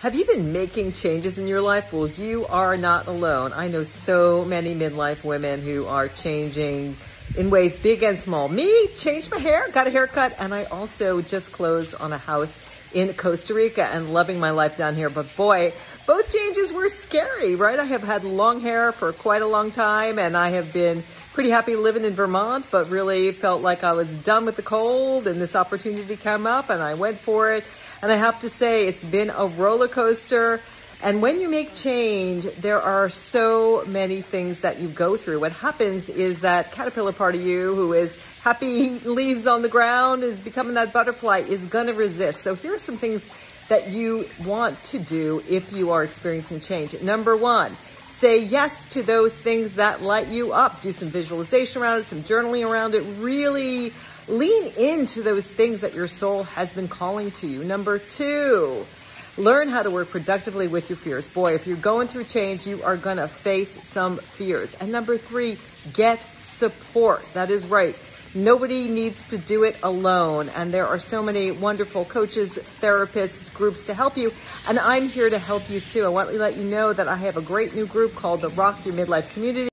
Have you been making changes in your life? Well, you are not alone. I know so many midlife women who are changing in ways big and small. Me, changed my hair, got a haircut, and I also just closed on a house in Costa Rica and loving my life down here. But boy, both changes were scary, right? I have had long hair for quite a long time, and I have been pretty happy living in Vermont, but really felt like I was done with the cold, and this opportunity came up and I went for it. And I have to say, it's been a roller coaster. And when you make change, there are so many things that you go through. What happens is that caterpillar part of you who is happy leaves on the ground, is becoming that butterfly, is going to resist. So here are some things that you want to do if you are experiencing change. Number one, say yes to those things that light you up. Do some visualization around it, some journaling around it. Really lean into those things that your soul has been calling to you. Number two, learn how to work productively with your fears. Boy, if you're going through change, you are going to face some fears. And number three, get support. That is right. Nobody needs to do it alone. And there are so many wonderful coaches, therapists, groups to help you. And I'm here to help you too. I want to let you know that I have a great new group called the Rock Your Midlife Community.